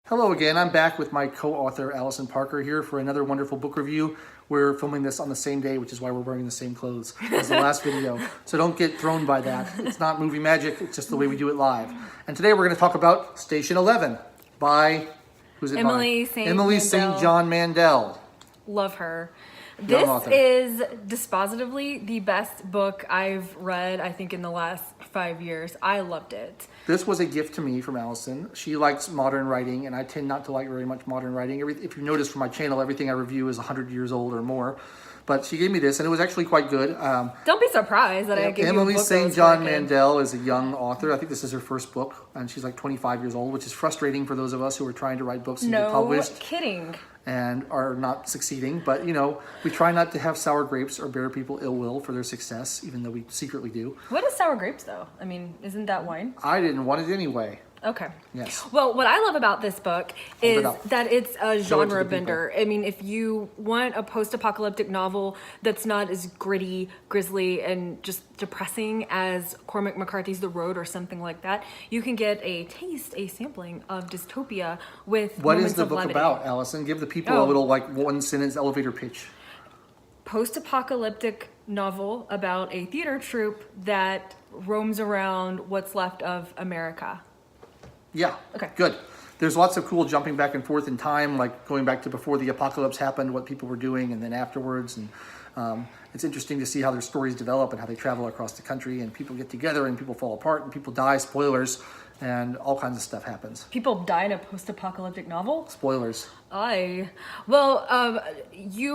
Hello again. I'm back with my co-author Alison Parker here for another wonderful book review. We're filming this on the same day, which is why we're wearing the same clothes as the last video. So don't get thrown by that. It's not movie magic. It's just the way we do it live. And today we're going to talk about Station 11 by, who's it Emily by? St. Emily Mandel. St. John Mandel. Love her. Young This author. is dispositively the best book I've read, I think, in the last 5 years. I loved it. This was a gift to me from Alison. She likes modern writing, and I tend not to like very much modern writing. If you notice from my channel, everything I review is 100 years old or more. But she gave me this, and it was actually quite good. Don't be surprised that I give you a book Emily that St. was John quite good. Mandel is a young author. I think this is her first book, and she's like 25 years old, which is frustrating for those of us who are trying to write books and get No published kidding. and are not succeeding. But, you know, we try not to have sour grapes or bear people ill will for their success, even though we secretly do. What is sour grapes, though? I mean, isn't that wine? I didn't want it anyway. Okay. Yes. Well, what I love about this book it is up. that it's a Show it to genre the bender. I mean, if you want a post-apocalyptic novel that's not as gritty, grisly, and just depressing as Cormac McCarthy's The Road or something like that, you can get a sampling of dystopia with What moments is the of book levity. about, Alison? Give the people a Oh. little, like, one-sentence elevator pitch. Post-apocalyptic novel about a theater troupe that roams around what's left of America. Yeah. Okay. Good. There's lots of cool jumping back and forth in time, like going back to before the apocalypse happened, what people were doing, and then afterwards. And it's interesting to see how their stories develop and how they travel across the country, and people get together and people fall apart and people die. Spoilers, and all kinds of stuff happens. People die in a post-apocalyptic novel? Spoilers. You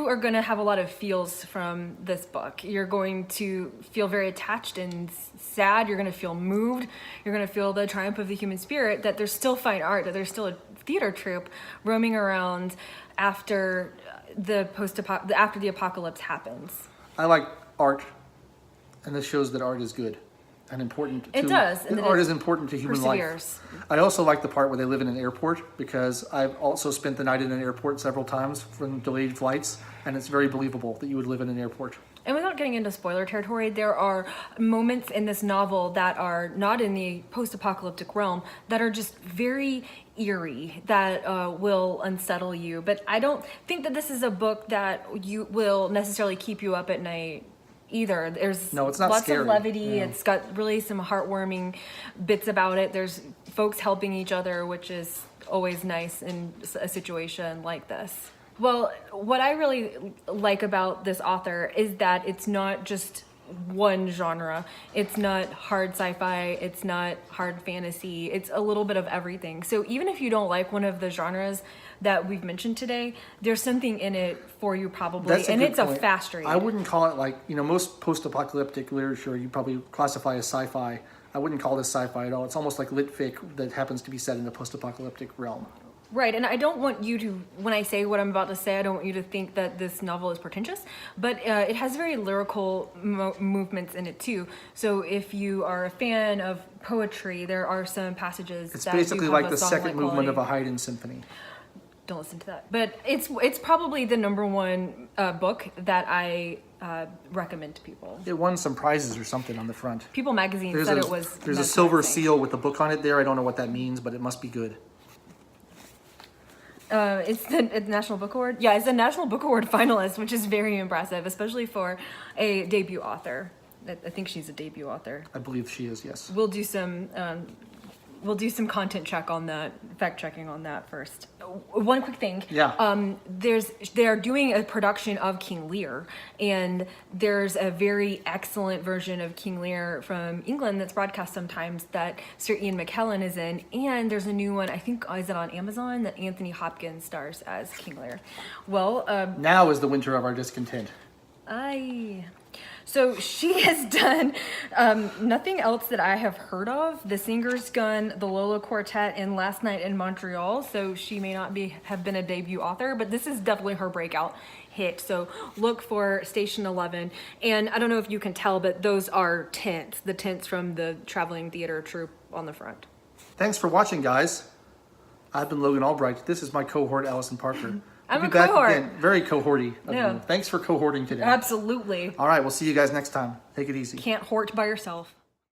are going to have a lot of feels from this book. You're going to feel very attached and sad. You're going to feel moved. You're going to feel the triumph of the human spirit, that there's still fine art, that there's still a theater troupe roaming around after the apocalypse happens. I like art, and this shows that art is good and important. It does, and that art it is important to human life. perseveres. I also like the part where they live in an airport, because I've also spent the night in an airport several times from delayed flights, and it's very believable that you would live in an airport. And without getting into spoiler territory, there are moments in this novel that are not in the post-apocalyptic realm that are just very eerie, that will unsettle you. But I don't think that this is a book that you will necessarily keep you up at night either. There's No, it's not lots scary. of levity. Yeah. It's got really some heartwarming bits about it. There's folks helping each other, which is always nice in a situation like this. Well, what I really like about this author is that it's not just one genre. It's not hard sci-fi, it's not hard fantasy, it's a little bit of everything. So even if you don't like one of the genres that we've mentioned today, there's something in it for you probably, That's a and good it's point. a fast read. I wouldn't call it, like, you know, most post-apocalyptic literature you probably classify as sci-fi. I wouldn't call this sci-fi at all. It's almost like lit fic that happens to be set in the post-apocalyptic realm. Right, and I don't want you to, when I say what I'm about to say, I don't want you to think that this novel is pretentious, but it has very lyrical movements in it too. So if you are a fan of poetry, there are some passages It's that basically do like have the a second song-like movement of a quality. Haydn symphony. Don't listen to that. But it's probably the #1 book that I recommend to people. It won some prizes or something on the front. People magazine said it was There's a silver mesmerizing. seal with the book on it there. I don't know what that means, but it must be good. It's the National Book Award. Yeah, it's a National Book Award finalist, which is very impressive, especially for a debut author. I think she's a debut author. I believe she is, yes. We'll do some content check on that, fact checking on that first. One quick thing. Yeah. They're doing a production of King Lear, and there's a very excellent version of King Lear from England that's broadcast sometimes that Sir Ian McKellen is in, and there's a new one, I think, is it on Amazon, that Anthony Hopkins stars as King Lear. Well, Now is the winter of our discontent. So she has done nothing else that I have heard of. The Singer's Gun, the Lola Quartet, and Last Night in Montreal. So she may not have been a debut author, but this is definitely her breakout hit. So look for Station 11. And I don't know if you can tell, but those are tents, the tents from the traveling theater troupe on the front. Thanks for watching, guys. I've been Logan Albright. This is my cohort, Alison Parker. I'm We'll a be back cohort. again. Very cohorty of Yeah. you. Thanks for cohorting today. Absolutely. All right, we'll see you guys next time. Take it easy. Can't hort by yourself.